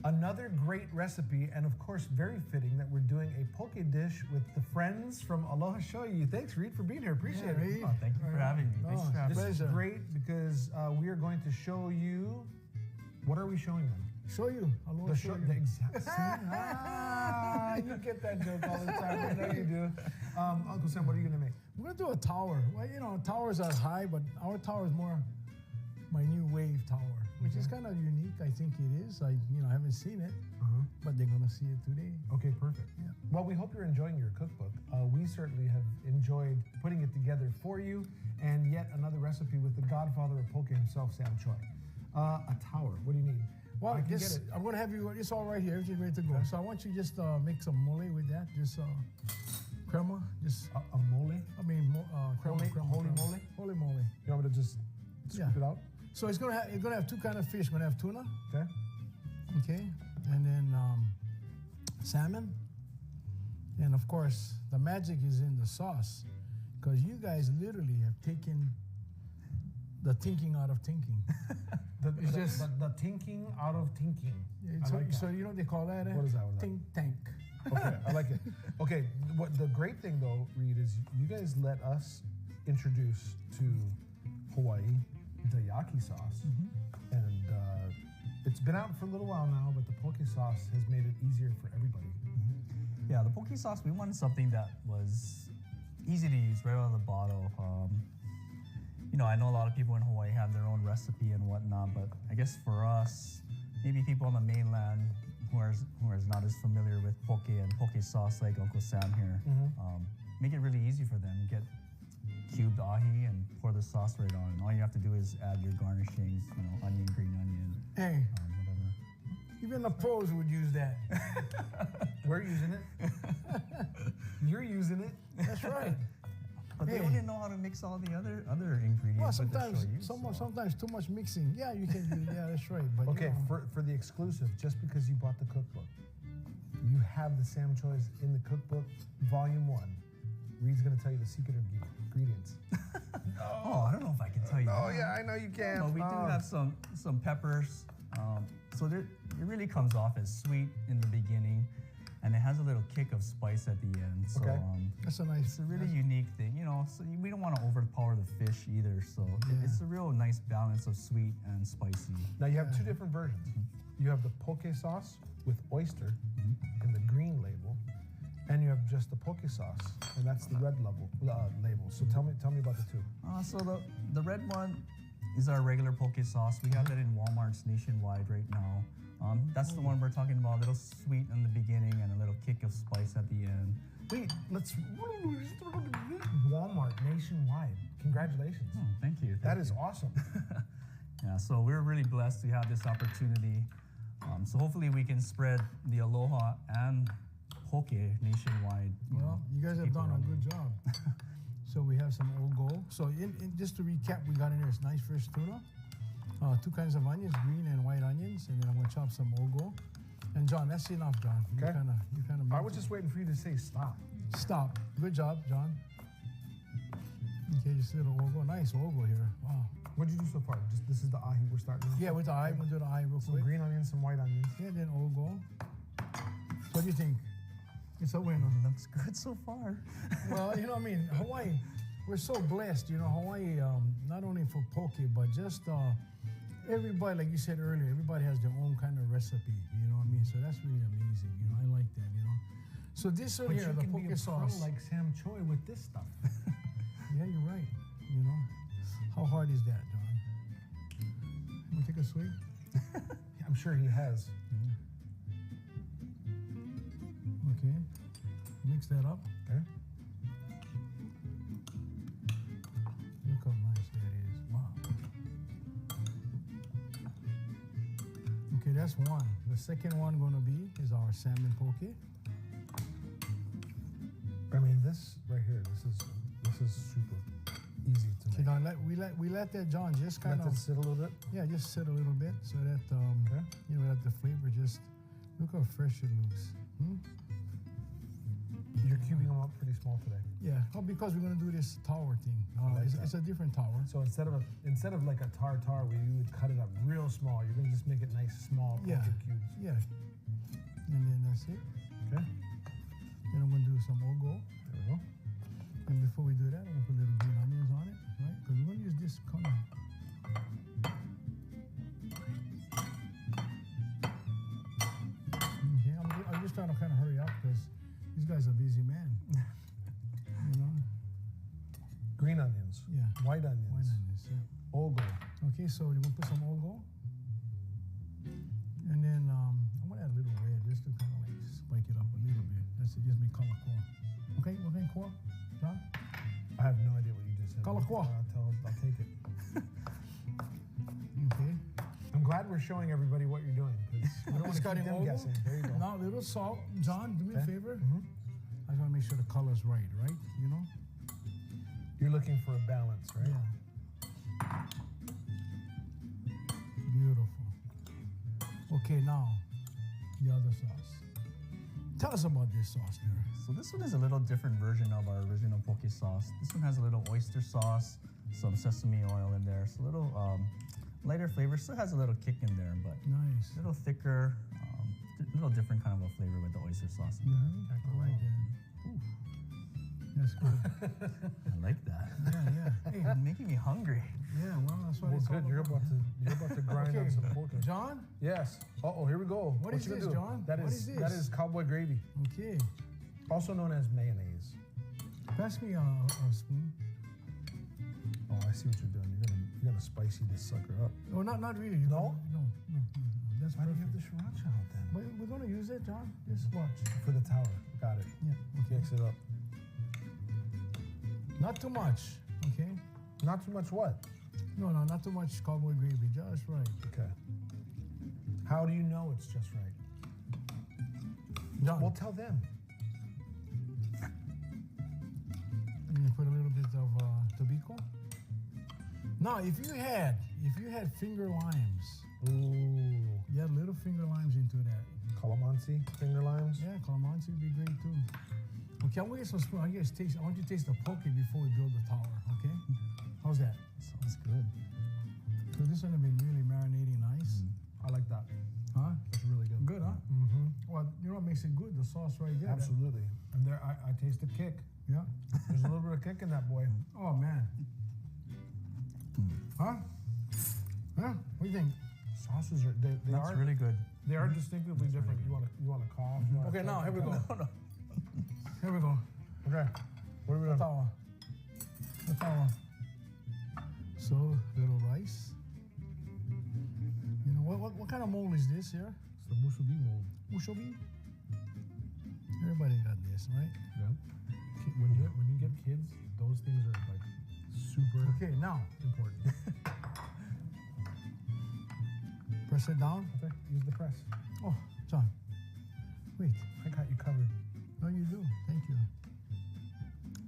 Another great recipe, and of course, very fitting that we're doing a poke dish with the friends from Aloha Shoyu. Thanks, Reed, for being here. Appreciate it. Reed. Oh, thank you for having me. Thanks for having This me. is great because we are going to show you. What are we showing them? Shoyu. Aloha Shoyu. The exact same. You get that joke all the time. I know you do. Uncle Sam, what are you going to make? We're going to do a tower. Well, you know, towers are high, but our tower is more my new wave tower, which is kind of unique. I think it is. I haven't seen it, but they're going to see it today. Okay, perfect. Yeah. Well, we hope you're enjoying your cookbook. We certainly have enjoyed putting it together for you, and yet another recipe with the godfather of poke himself, Sam Choy. A tower. What do you need? Well, I can get it. I'm going to have you, it's all right here. Everything's ready to go. So I want you just make some mole with that. Just crema. Just a mole? I mean, crema. Holy mole? Holy mole. You want me to just scoop it out? So it's going to have two kinds of fish. We're going to have tuna. Okay. Okay. And then salmon. And of course, the magic is in the sauce. Because you guys literally have taken the thinking out of thinking. The thinking out of thinking. So you know what they call that? What is that? Think tank. Okay, I like it. Okay, what the great thing though, Reed, is you guys let us introduce to Hawaii teriyaki sauce, and it's been out for a little while now, but the poke sauce has made it easier for everybody. Yeah, the poke sauce, we wanted something that was easy to use right out of the bottle. I know a lot of people in Hawaii have their own recipe and whatnot, but I guess for us, maybe people on the mainland who are not as familiar with poke and poke sauce like Uncle Sam here, make it really easy for them. Get cubed ahi and pour the sauce right on. And all you have to do is add your garnishings, onion, green onion, Hey, whatever. even the pros would use that. We're using it. You're using it. That's right. But they wouldn't know how to mix all the other ingredients. Well, with the sometimes too much mixing. Yeah, you can do. Yeah, that's right. But Okay, for the exclusive, just because you bought the cookbook, you have the Sam Choy's in the cookbook, Volume 1. Reed's going to tell you the secret ingredients. Oh, I don't know if I can tell you. Oh, yeah, I know you can. But we do have some peppers. So it really comes off as sweet in the beginning, and it has a little kick of spice at the end. So that's a nice. it's a really unique thing, So we don't want to overpower the fish either. So it's a real nice balance of sweet and spicy. Now you have two different versions. You have the poke sauce with oyster in the green label, and you have just the poke sauce, and that's the red label. So tell me about the two. So the red one is our regular poke sauce. We have that in Walmarts nationwide right now. That's the one we're talking about, a little sweet in the beginning and a little kick of spice at the end. Wait, Walmart nationwide. Congratulations. Oh, thank you. That is awesome. Yeah, so we're really blessed to have this opportunity. So hopefully we can spread the Aloha and poke nationwide. Well, you guys have done a good job. So we have some ogo. So just to recap, we got in there nice fresh tuna, two kinds of onions, green and white onions, and then I'm gonna chop some ogo. And John, that's enough, John. Okay. You kind of. I was just waiting for you to say stop. Stop. Good job, John. Okay, just a little ogo. Nice ogo here. Wow. What'd you do so far? This is the ahi we're starting with? Yeah, with the ahi, we'll do the ahi real Some quick. green onions, some white onions. Yeah, then ogo. What do you think? It's a winner. Looks good so far. Well, you know what I mean? Hawaii, we're so blessed. Hawaii, not only for poke, but just everybody, like you said earlier, everybody has their own kind of recipe. You know what I mean? So that's really amazing. I like that, So this one here, the poke sauce. Like Sam Choy with this stuff. Yeah, you're right. How hard is that, John? You take a swig? I'm sure he has. Okay. Mix that up. Okay. Look how nice that is. Wow. Okay, that's one. The second one gonna be is our salmon poke. I mean, this right here, this is super easy to make. Now we let that, John, just kind Let of it sit a little bit. Yeah, just sit a little bit so that Okay. let the flavor just look how fresh it looks. You're cubing them up pretty small today. Yeah. Oh, because we're gonna do this tower thing. like that. It's a different tower. So instead of like a tartar where you would cut it up real small, you're gonna just make it nice small Yeah. poke cubes. Yeah. And then that's it. Okay. Then I'm gonna do some ogo. There we go. And before we do that, I'm gonna put little green onions on it, right? Because we're gonna use this kind of. Okay, I'm just trying to kind of hurry up because these guys are busy man. You know? Green onions. Yeah. White onions. White onions, yeah. Ogo. Okay, so we're gonna put some ogo. And then I'm gonna add a little red just to kind of like spike it up a little bit. That's it, just make color core. Okay, core, John? I have no idea what you just said. Color quoi? I'll take it. Okay. I'm glad we're showing everybody what you're doing because we don't want to keep them ogo. guessing. There you go. Now a little salt. John, do me a Okay. favor. Mhm. I just want to make sure the color's right? You know? You're looking for a balance, right? Yeah. Beautiful. Okay, now the other sauce. Tell us about this sauce there. So this one is a little different version of our original poke sauce. This one has a little oyster sauce, some sesame oil in there. So a little lighter flavor. Still has a little kick in there, but Nice. a little thicker, a little different kind of a flavor with the oyster sauce. I like that. Ooh. That's good. I like that. Yeah. Hey, You're making me hungry. yeah, well, that's what Well, it's all good. You're about. about to grind Okay, on some poke. John? Yes. Oh, here we go. What is you gonna this, do? John? That What is is that this? is cowboy gravy, Okay. also known as mayonnaise. Pass me a spoon. Oh, I see what you're doing. You're gonna spicy this sucker up. Oh, not really. No? No. That's Why do you perfect. have the sriracha out then? But we're gonna use it, John. Just watch. For the tower. Got it. Yeah. Okay. Mix it up. Not too much. Okay. Not too much what? No, not too much cowboy gravy. Just right. Okay. How do you know it's just right? John. Well, tell them. And you put a little bit of tobacco. Now, if you had finger limes, Ooh. you add little finger limes into that. Calamansi, finger limes. Yeah, calamansi would be great too. Okay, I'm gonna get some spoon. I want you to taste the poke before we build the tower. Okay? How's that? Sounds good. So this one has been really marinating nice. I like that. Huh? It's really good. Good, huh? Mm-hmm. Well, you know what makes it good? The sauce right there. Absolutely. And there, I taste the kick. Yeah. There's a little bit of kick in that boy. Oh man. Huh? Huh? What do you think? Sauces are That's really good. they are distinctively different. You want to cough? You wanna Okay, now here we go. No. Here we go. Okay. What are we doing? Tower. The tower. So little rice. You know what kind of mold is this here? It's the musubi mold. Mushobi? Everybody got this, right? Yeah. When you get kids, those things are like super Okay, now important. press it down. Okay, use the press. Oh, John. Wait. I got you covered. No, you do. Thank you.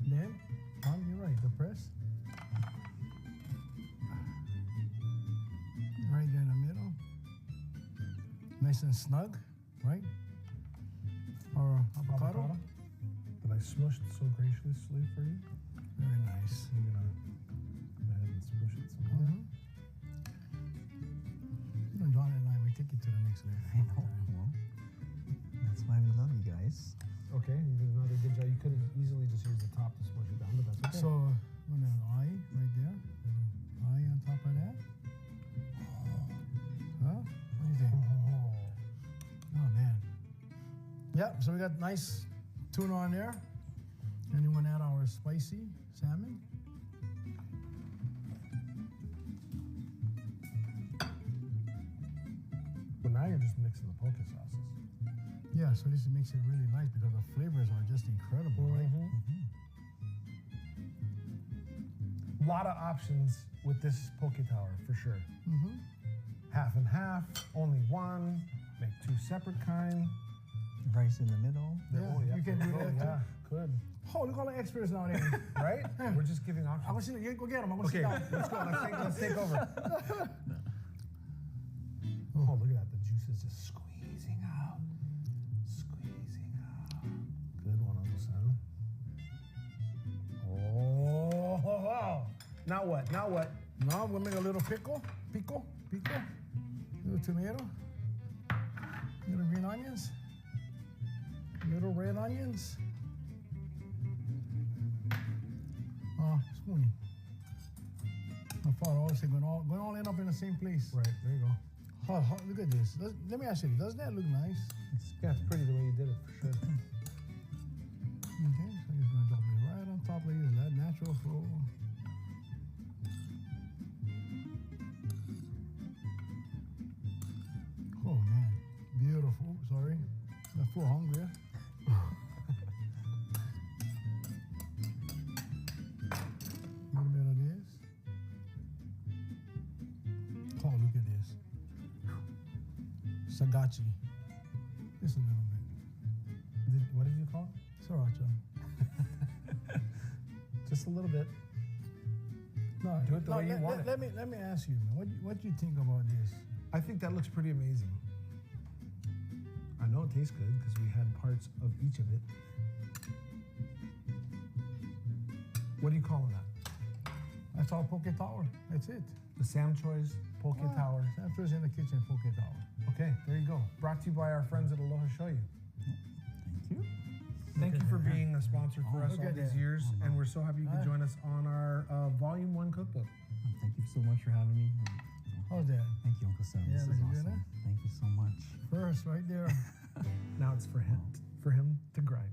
Then, John, you're right. The press. Right there in the middle. Nice and snug, right? Or avocado. That I smushed so graciously for you. Very nice. You're gonna go ahead and smush it some more. Mm-hmm. You know, John and I, we take it to the next level. I know. Well, that's why we love you guys. Okay, you did another good job. You could have easily just used the top to smush it down, but that's okay. So, we're gonna have an eye right there. Little eye on top of that. Huh? What do you think? Oh. Oh man. Yep, so we got nice tuna on there. And then we're gonna add our spicy salmon. But now you're just mixing the poke sauces. Yeah, so this makes it really nice because the flavors are just incredible, right? A lot of options with this poke tower for sure. Mm-hmm. Half and half, only one, make two separate kind. Rice in the middle. Yeah, you can do that too. Yeah, could. Oh, look at all the experts now there. Right? We're just giving I options. want to see, go get them. I want to Okay, sit down. let's go. Let's take over. Oh, look at that. The juice is just squeezing out. Squeezing out. Good one on the center. Now what? Now what? Now we'll make a little pickle. Little tomato. Little green onions. Little red onions. Spoony. I thought I was going all end up in the same place. Right, there you go. Look at this. Let me ask you, doesn't that look nice? Yeah, it's pretty the way you did it, for sure. Okay, so I'm just gonna drop it right on top like this, that natural flow. Oh man, beautiful. Sorry, I feel hungry. A little bit of this. Oh, look at this. Sagachi. Just a little bit. What did you call it? Sriracha. Just a little bit. No, Do it the way you want it. Let me ask you, man. What do you think about this? I think that looks pretty amazing. I know it tastes good because we had parts of each of it. What are you calling that? That's all poke tower. That's it. The Sam Choy's Poke Tower. Sam's in the kitchen poke tower. Okay, there you go. Brought to you by our friends at Aloha Shoyu. Thank you. Thank you for being a sponsor for us look all at these that. years, and we're so happy you could join us on our Volume 1 cookbook. Thank you so much for having me. How's that? Thank you, Uncle Sam. Yeah, This is looking good, awesome. Thank you so much. First, right there. Now it's for him to grind.